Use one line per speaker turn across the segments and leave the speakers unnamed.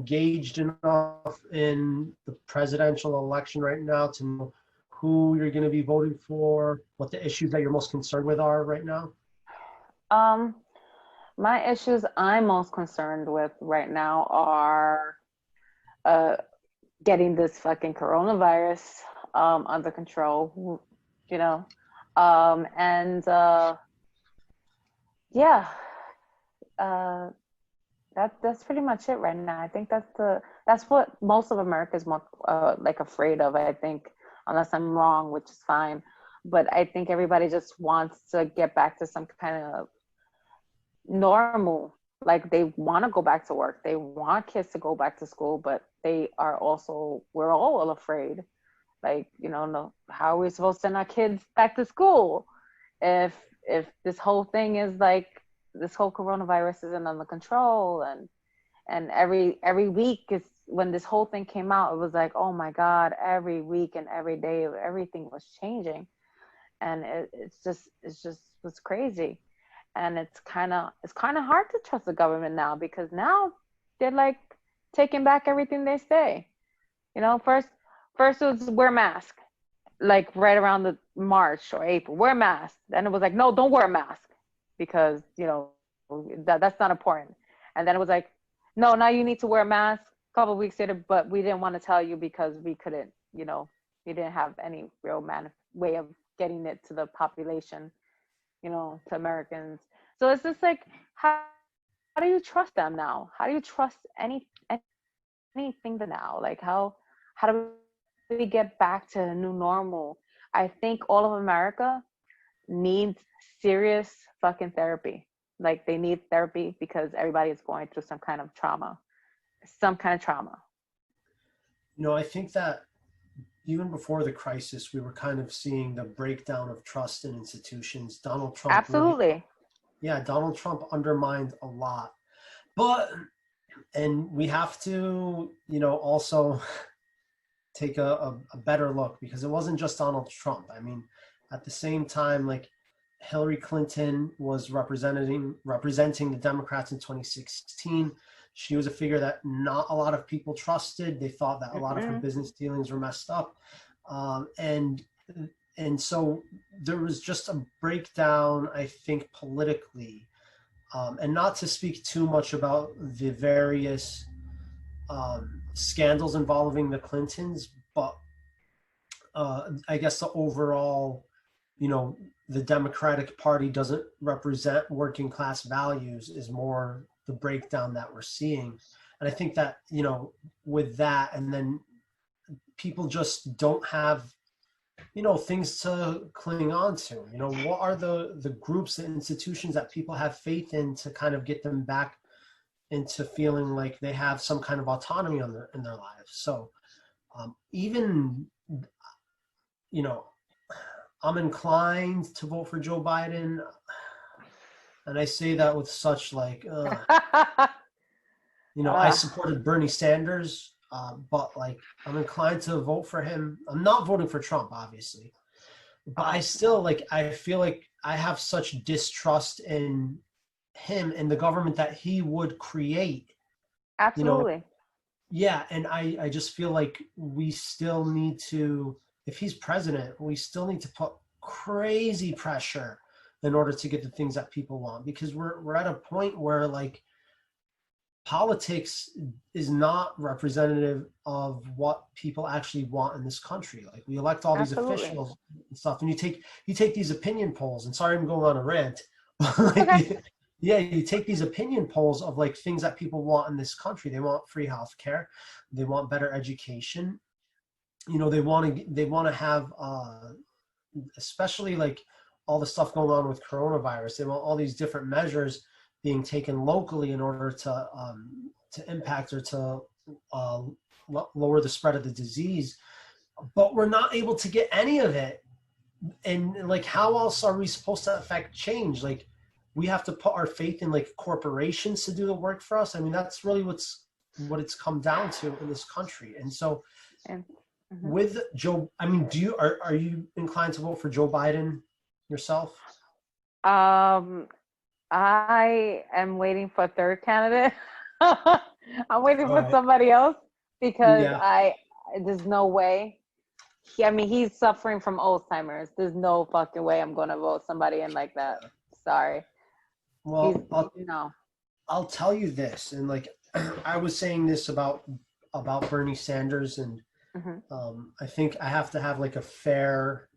engaged enough in the presidential election right now to know who you're going to be voting for, what the issues that you're most concerned with are right now?
My issues I'm most concerned with right now are uh, getting this fucking coronavirus under control, you know, and yeah, uh, that's pretty much it right now. I think that's what most of America is more like afraid of. I think, unless I'm wrong, which is fine, but I think everybody just wants to get back to some kind of normal. Like they want to go back to work, they want kids to go back to school, but we're all afraid. Like, no, how are we supposed to send our kids back to school if this whole thing is like, this whole coronavirus isn't under control? And every week is, when this whole thing came out, it was like, oh my god, every week and every day everything was changing. And it's just was crazy. And it's kind of hard to trust the government now, because now they're like taking back everything they say. First it was wear mask, like right around the March or April, wear mask. Then it was like, no, don't wear a mask because that's not important. And then it was like, no, now you need to wear a mask. A couple of weeks later, but we didn't want to tell you because we couldn't, we didn't have any real way of getting it to the population, to Americans. So it's just like, how do you trust them now? How do you trust anything now? Like how do we get back to a new normal? I think all of America needs serious fucking therapy. Like they need therapy because everybody is going through some kind of trauma. Some kind of trauma.
I think that even before the crisis, we were kind of seeing the breakdown of trust in institutions.
Absolutely.
Donald Trump undermined a lot. And we have to, also take a better look, because it wasn't just Donald Trump. I mean, at the same time, like Hillary Clinton was representing the Democrats in 2016. She was a figure that not a lot of people trusted. They thought that a lot of her business dealings were messed up. And so there was just a breakdown, I think, politically. And not to speak too much about the various scandals involving the Clintons, but I guess the overall, the Democratic Party doesn't represent working class values is more the breakdown that we're seeing. And I think that, with that, and then people just don't have, things to cling on to. What are the groups and institutions that people have faith in to kind of get them back into feeling like they have some kind of autonomy in their lives? So even, I'm inclined to vote for Joe Biden, and I say that with such like, I supported Bernie Sanders, but like I'm inclined to vote for him. I'm not voting for Trump, obviously, but I still I feel like I have such distrust in him and the government that he would create.
Absolutely.
Yeah, and I just feel like we still need to, if he's president, we still need to put crazy pressure in order to get the things that people want, because we're at a point where like politics is not representative of what people actually want in this country. Like we elect all these officials and stuff, and you take these opinion polls, and sorry I'm going on a rant, you take these opinion polls of like things that people want in this country. They want free healthcare, they want better education, they want to have especially like all the stuff going on with coronavirus. They want all these different measures being taken locally in order to impact or to lower the spread of the disease. But we're not able to get any of it. And like, how else are we supposed to affect change? Like, we have to put our faith in like corporations to do the work for us. I mean, that's really what it's come down to in this country. And so with Joe, I mean, are you inclined to vote for Joe Biden yourself?
I am waiting for a third candidate. I'm waiting
All
for
right.
somebody else because
Yeah.
there's no way. I mean, he's suffering from Alzheimer's. There's no fucking way I'm gonna vote somebody in like that. Sorry. He's
Well,
no.
I'll tell you this, and like I was saying this about Bernie Sanders, and
Mm-hmm.
I think I have to have like a fair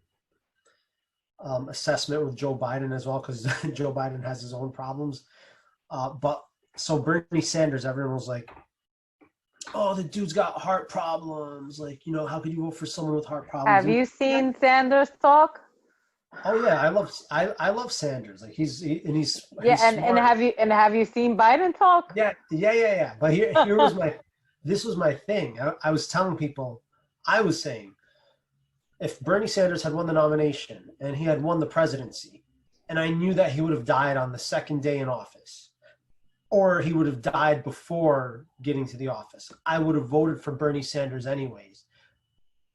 assessment with Joe Biden as well, because Joe Biden has his own problems. But so Bernie Sanders, everyone was like, "Oh, the dude's got heart problems. Like, how could you vote for someone with heart problems?"
Have
And
you seen Sanders talk?
oh yeah, I love Sanders. Like he's
Yeah, and
smart.
have you seen Biden talk?
Yeah. But here was this was my thing. I was telling people, I was saying, if Bernie Sanders had won the nomination and he had won the presidency, and I knew that he would have died on the second day in office, or he would have died before getting to the office, I would have voted for Bernie Sanders anyways.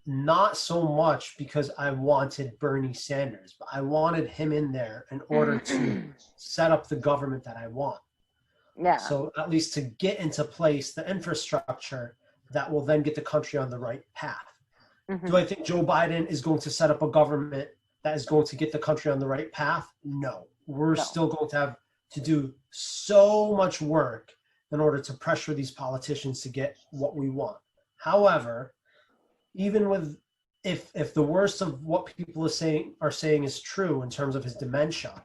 Not so much because I wanted Bernie Sanders, but I wanted him in there in order to set up the government that I want.
Yeah.
So at least to get into place the infrastructure that will then get the country on the right path.
Mm-hmm.
Do I think Joe Biden is going to set up a government that is going to get the country on the right path? No. We're still going to have to do so much work in order to pressure these politicians to get what we want. However, even with if the worst of what people are saying is true in terms of his dementia,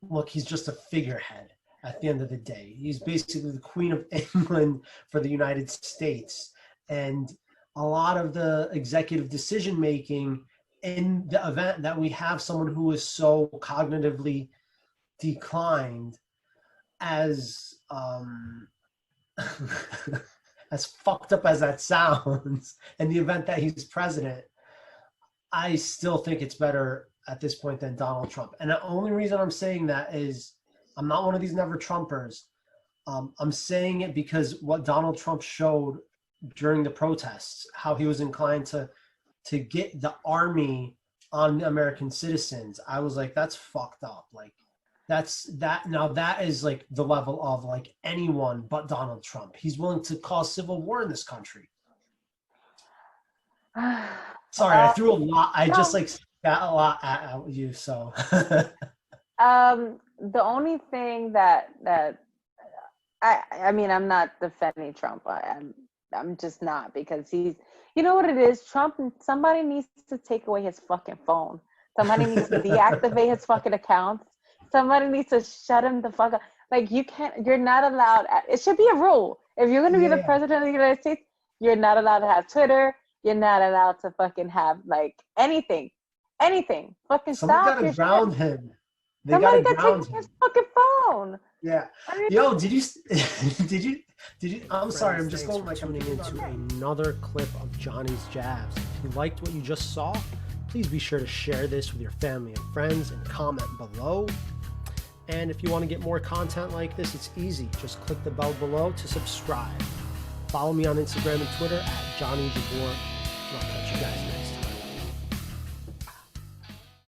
look, he's just a figurehead at the end of the day. He's basically the Queen of England for the United States. And a lot of the executive decision making in the event that we have someone who is so cognitively declined, as as fucked up as that sounds, in the event that he's president, I still think it's better at this point than Donald Trump. And the only reason I'm saying that is I'm not one of these never Trumpers. I'm saying it because what Donald Trump showed during the protests, how he was inclined to get the army on American citizens. I was like, that's fucked up. Like, that is like the level of like anyone but Donald Trump. He's willing to cause civil war in this country. Sorry, I threw a lot. I just like spat a lot at you. So,
the only thing that I mean, I'm not defending Trump. I'm just not, because he's, you know what it is, Trump. Somebody needs to take away his fucking phone. Somebody needs to deactivate his fucking accounts. Somebody needs to shut him the fuck up. Like, you're not allowed. It should be a rule. If you're going to be the president of the United States, you're not allowed to have Twitter. You're not allowed to fucking have like anything. Fucking
somebody
stop
got to
your
ground
shit.
him. They got
Somebody
to
got to
ground
take
him.
his fucking phone.
Yeah. Yo, did you, I'm sorry, I'm just going like coming into another clip of Johnny's Jabs. If you liked what you just saw, please be sure to share this with your family and friends and comment below. And if you want to get more content like this, it's easy. Just click the bell below to subscribe. Follow me on Instagram and Twitter at Johnny Jabor. And I'll catch you guys next time.